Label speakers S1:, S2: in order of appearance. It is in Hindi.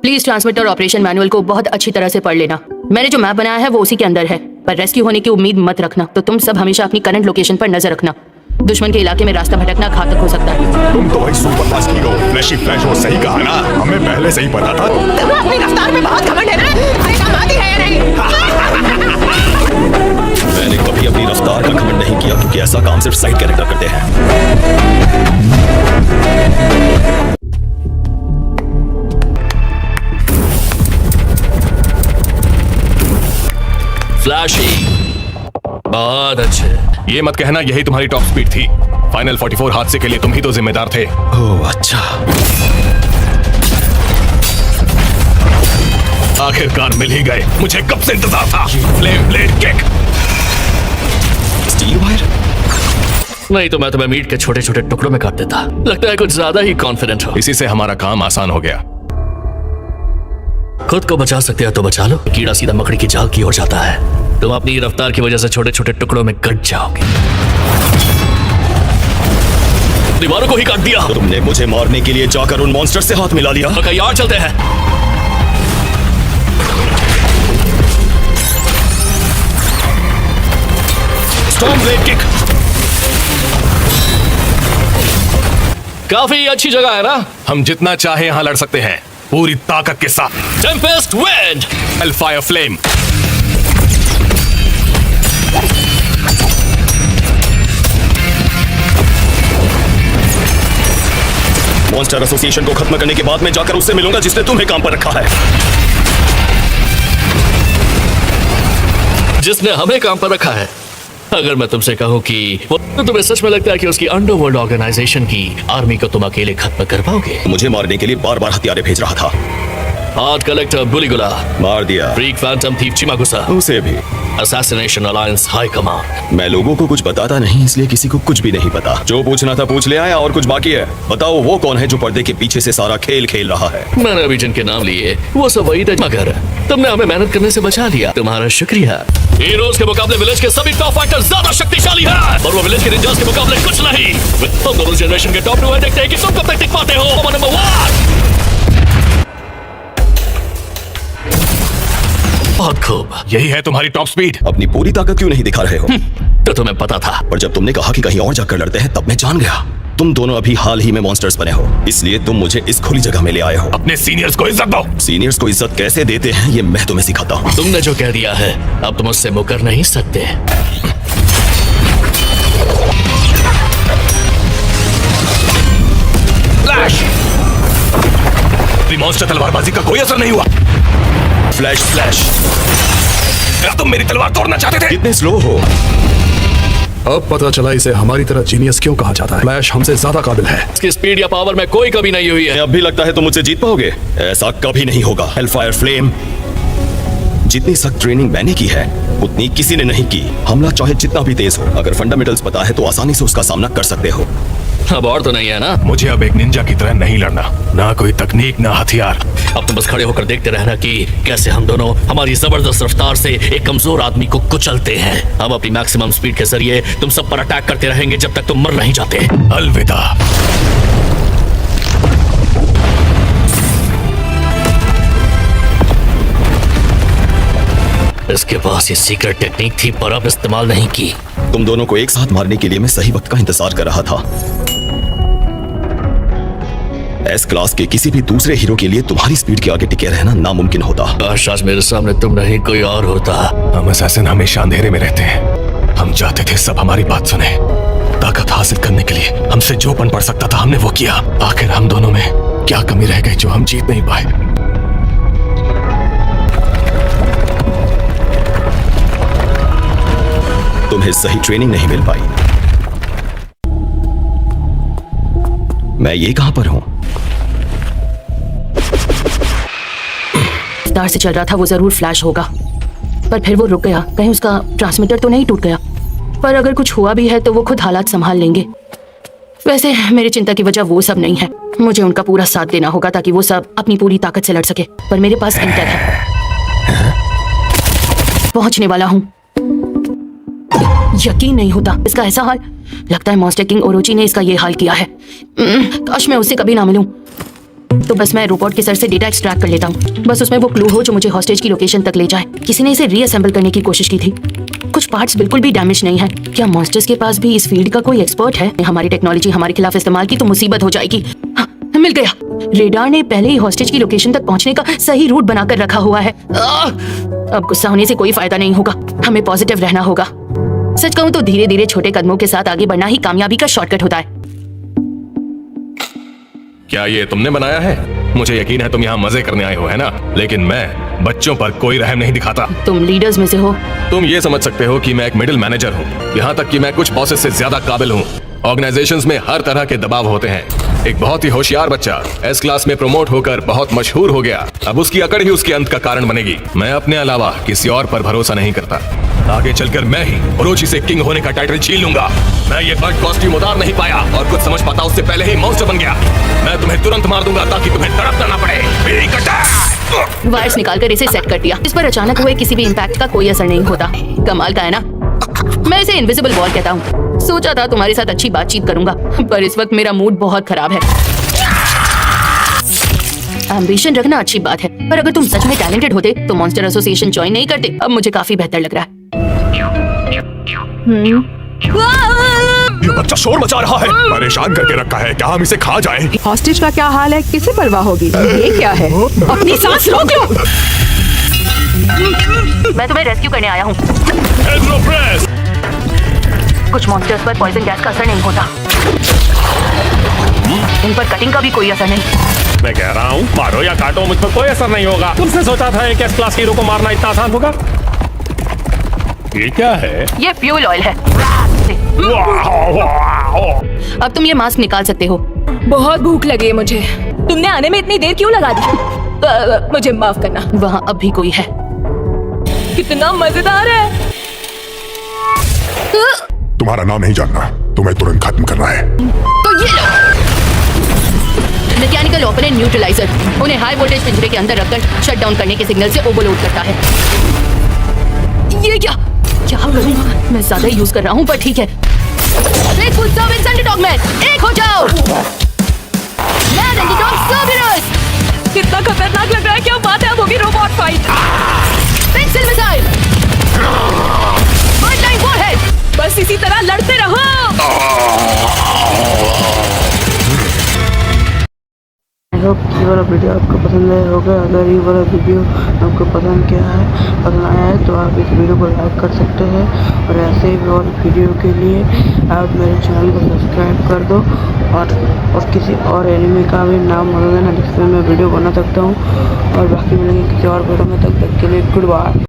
S1: प्लीज ट्रांसमिटर ऑपरेशन मैनुअल को बहुत अच्छी तरह से पढ़ लेना। मैंने जो मैप बनाया है वो उसी के अंदर है, पर रेस्क्यू होने की उम्मीद मत रखना। तो तुम सब हमेशा अपनी करंट लोकेशन पर नजर रखना। दुश्मन के इलाके में रास्ता भटकना घातक हो सकता है।
S2: तुम तो भाई super fast hero flashy flash और सही कहा ना, हमें पहले से ही पता था।
S3: तुम्हें अपनी रफ्तार में बहुत घमंड है ना? अरे काम आती है या नहीं?
S4: मैंने कभी अपनी रफ्तार का घमंड नहीं किया, क्योंकि ऐसा काम सिर्फ साइड कैरेक्टर करते हैं।
S5: फ्लैशी, बहुत अच्छे।
S2: ये मत कहना यही तुम्हारी टॉप स्पीड थी। फाइनल 44 हादसे के लिए तुम ही तो जिम्मेदार थे।
S4: ओह अच्छा।
S2: आखिरकार मिल ही गए, मुझे कब से इंतजार था। Flame blade kick.
S4: Steel wire?
S5: नहीं तो मैं तुम्हें मीट के छोटे छोटे टुकड़ों में काट देता। लगता है कुछ ज्यादा ही कॉन्फिडेंट हो।
S2: इसी से हमारा काम आसान हो गया।
S5: खुद को बचा सकते हो तो बचा लो, कीड़ा सीधा मकड़ी की जाल की ओर जाता है। तुम अपनी रफ्तार की वजह से छोटे छोटे टुकड़ों में कट जाओगे। दीवारों को ही काट दिया।
S4: तुमने मुझे मारने के लिए जाकर उन मॉन्स्टर से हाथ मिला लिया।
S5: तो कहीं और चलते हैं।
S4: Storm blade kick.
S5: काफी अच्छी जगह है ना?
S2: हम जितना चाहे यहाँ लड़ सकते हैं, पूरी ताकत के साथ।
S5: Tempest wind.
S2: Hellfire flame.
S4: Monster association को खत्म करने के बाद मैं जाकर उससे मिलूंगा जिसने तुम्हें काम पर रखा है।
S5: जिसने हमें काम पर रखा है। अगर मैं तुमसे कहूं कि वो तो तुम्हें सच में लगता है कि उसकी अंडरवर्ल्ड ऑर्गेनाइजेशन की आर्मी को तुम अकेले खत्म कर पाओगे?
S4: मुझे मारने के लिए बार बार हथियारे भेज रहा था।
S5: आर्ट कलेक्टर बुलीगुला
S4: मार दिया।
S5: फ्रीक फैंटम थीफ चिमागुसा,
S4: उसे भी।
S5: Assassination alliance high command.
S4: मैं लोगों को कुछ बताता नहीं, इसलिए किसी को कुछ भी नहीं पता। जो पूछना था पूछ ले आया, और कुछ बाकी है? बताओ वो कौन है जो पर्दे के पीछे से सारा खेल खेल रहा है?
S5: मैंने अभी जिनके नाम लिए वो सब वही थे, मगर तुमने हमें मेहनत करने से बचा लिया। तुम्हारा शुक्रिया। हीरोज के मुकाबले विलेज के सभी टॉप फाइटर ज्यादा शक्तिशाली हैं, और वो विलेज के निंजास के मुकाबले कुछ नहीं। तुम दोनों जनरेशन के टॉप 2 हैं, देखते हैं कि तुम कब तक टिक पाते हो। नंबर 1। बहुत खूब।
S2: यही है तुम्हारी टॉप स्पीड।
S4: अपनी पूरी ताकत क्यों नहीं दिखा रहे हो?
S5: तो तुम्हें पता था।
S4: पर जब तुमने कहा कि कहीं और जाकर लड़ते हैं, तब मैं जान गया। तुम दोनों अभी हाल ही में मॉन्स्टर्स बने हो, इसलिए तुम मुझे इस खुली जगह में ले आए हो।
S2: अपने सीनियर्स को इज्जत दो।
S4: सीनियर्स को इज्जत कैसे देते हैं ये मैं तुम्हें सिखाता हूँ।
S5: तुमने जो कह दिया है अब तुम उससे मुकर नहीं सकते।
S2: फ्लैश। मॉन्स्टर तलवारबाजी का कोई असर नहीं हुआ।
S4: Flash flash.
S2: क्या तुम मेरी तलवार तोड़ना चाहते थे?
S4: कितने स्लो हो।
S6: अब पता चला इसे हमारी तरह जीनियस क्यों कहा जाता है। फ्लैश हमसे ज्यादा काबिल है।
S5: इसकी स्पीड या पावर में कोई कमी नहीं हुई है।
S4: अब भी लगता है तुम मुझसे जीत पाओगे? ऐसा कभी नहीं होगा। Hellfire flame. जितनी सख्त ट्रेनिंग मैंने की है उतनी किसी ने नहीं की। हमला चाहे जितना भी तेज हो, अगर फंडामेंटल्स पता है तो आसानी से उसका सामना कर सकते हो।
S5: अब और तो नहीं है ना?
S2: मुझे अब एक निंजा की तरह नहीं लड़ना, ना कोई तकनीक ना हथियार।
S5: अब तुम बस खड़े होकर देखते रहना कि कैसे हम दोनों हमारी जबरदस्त रफ्तार से एक कमजोर आदमी को कुचलते हैं। हम अपनी मैक्सिमम स्पीड के जरिए तुम सब पर अटैक करते रहेंगे जब तक तुम मर नहीं जाते।
S2: अलविदा।
S5: इसके पास ये सीक्रेट टेक्निक थी, पर अब इस्तेमाल नहीं की।
S4: तुम दोनों को एक साथ मारने के लिए मैं सही वक्त का इंतजार कर रहा था। एस क्लास के किसी भी दूसरे हीरो के लिए तुम्हारी स्पीड के आगे टिके रहना नामुमकिन होता।
S5: काश आज मेरे सामने तुम नहीं कोई और होता।
S2: हम असैसिन हमेशा अंधेरे में रहते हैं। हम चाहते थे सब हमारी बात सुने। ताकत हासिल करने के लिए हमसे जो बन पड़ सकता था हमने वो किया। आखिर हम दोनों में क्या कमी रह गई जो हम जीत नहीं पाए?
S4: तुम्हें सही ट्रेनिंग नहीं मिल पाई। मैं ये कहां पर हूं?
S1: रफ्तार से चल रहा था वो जरूर फ्लैश होगा, पर फिर वो रुक गया। कहीं उसका ट्रांसमीटर तो नहीं टूट गया? पर अगर कुछ हुआ भी है तो वो खुद हालात संभाल लेंगे। वैसे मेरी चिंता की वजह वो सब नहीं है। मुझे उनका पूरा साथ देना होगा ताकि वो सब अपनी पूरी ताकत से लड़ सके। पर मेरे पास इंटेल है। पहुंचने वाला हूं। यकीन नहीं होता इसका ऐसा हाल। लगता है मॉन्स्टर किंग ओरोची ने इसका ये हाल किया है। काश मैं उससे कभी ना मिलूं। तो बस मैं रोबोट के सर से डेटा एक्सट्रैक्ट कर लेता हूँ। बस उसमें वो क्लू हो जो मुझे हॉस्टेज की लोकेशन तक ले जाए। किसी ने इसे रीअसेंबल करने की कोशिश की थी। कुछ पार्ट्स बिल्कुल भी डैमेज नहीं है। क्या मॉन्स्टर्स के पास भी इस फील्ड का कोई एक्सपर्ट है? हमारी टेक्नोलॉजी हमारे खिलाफ इस्तेमाल की तो मुसीबत हो जाएगी। हाँ, मिल गया। रेडार ने पहले ही हॉस्टेज की लोकेशन तक पहुंचने का सही रूट बनाकर रखा हुआ है। अब गुस्सा होने से कोई फायदा नहीं होगा। हमें पॉजिटिव रहना होगा। सच कहूं तो धीरे धीरे छोटे कदमों के साथ आगे बढ़ना ही कामयाबी का शॉर्टकट होता है।
S2: क्या ये तुमने बनाया है? मुझे यकीन है तुम यहाँ मजे करने आए हो, है ना? लेकिन मैं बच्चों पर कोई रहम नहीं दिखाता।
S1: तुम लीडर्स में से हो।
S2: तुम ये समझ सकते हो कि मैं एक मिडिल मैनेजर हूँ। यहाँ तक कि मैं कुछ बॉसेस से ज्यादा काबिल हूँ। ऑर्गेनाइजेशंस में हर तरह के दबाव होते हैं। एक बहुत ही होशियार बच्चा एस क्लास में प्रमोट होकर बहुत मशहूर हो गया। अब उसकी अकड़ ही उसके अंत का कारण बनेगी। मैं अपने अलावा किसी और पर भरोसा नहीं करता। आगे चलकर मैं ही ओरोची से किंग होने का टाइटल छीन लूंगा। मैं ये बर्ड कॉस्ट्यूम उतार नहीं पाया और कुछ समझ पाता उससे पहले ही मॉन्स्टर बन गया। मैं तुम्हें तुरंत मार दूंगा ताकि तुम्हें तड़पना ना पड़े।
S1: वायर्स निकालकर इसे सेट कर दिया। इस पर अचानक हुए किसी भी इम्पैक्ट का कोई असर नहीं होता। कमाल का है ना? मैं इसे इनविजिबल वॉल कहता हूँ। सोचा था तुम्हारे साथ अच्छी बातचीत करूंगा, पर इस वक्त मेरा मूड बहुत खराब है। एम्बिशन रखना अच्छी बात है, पर अगर तुम सच में टैलेंटेड होते तो मॉन्स्टर एसोसिएशन ज्वाइन नहीं करते। अब मुझे काफी बेहतर लग रहा है।
S2: ये बच्चा शोर मचा रहा है, परेशान करके रखा है। क्या हम इसे खा जाएं?
S3: हॉस्टेज का क्या हाल है? किसे परवाह होगी? ये क्या है? अपनी सांस रोक लो।
S1: मैं तुम्हें रेस्क्यू करने आया हूँ। कुछ मॉन्स्टर्स पर पॉइजन गैस का असर नहीं होता। इन पर कटिंग का भी कोई असर नहीं।
S7: मैं कह रहा हूँ मारो या काटो, मुझ पर कोई असर नहीं होगा। तुमसे सोचा था एक एस क्लास हीरो को मारना इतना आसान होगा? ये क्या है?
S1: ये फ्यूल ऑयल है। अब तुम ये मास्क निकाल सकते हो।
S3: बहुत भूख लगी है मुझे। तुमने आने में इतनी देर क्यों लगा दी? मुझे माफ करना।
S1: वहाँ अब भी कोई है।
S3: कितना मजेदार है।
S6: तुम्हारा नाम नहीं जानना, तुम्हें तुरंत खत्म करना है।
S1: तो ये लो मैकेनिकल ओपोनेंट न्यूट्रलाइजर। उन्हें हाई वोल्टेज पिंजरे के अंदर रखकर शट डाउन करने के सिग्नल से ओवरलोड करता है। ये क्या करूं? मैं ज्यादा यूज कर रहा हूँ, पर ठीक है। एक हो जाओ।
S3: कितना खतरनाक लग रहा है। क्या बात है? अब होगी robot fight.
S1: Pencil missile. Line warhead.
S3: बस इसी तरह लड़ते रहो।
S8: आई होप ये वाला वीडियो आपको पसंद आया होगा। अगर ये वाला वीडियो आपको पसंद आया है तो आप इस वीडियो को लाइक कर सकते हैं, और ऐसे ही और वीडियो के लिए आप मेरे चैनल को सब्सक्राइब कर दो। और किसी और एनिमे का भी नाम होगा ना जिसमें मैं वीडियो बना सकता हूँ। और बाकी मिलेंगे किसी और वीडियो में, तब तक के लिए गुड बाय।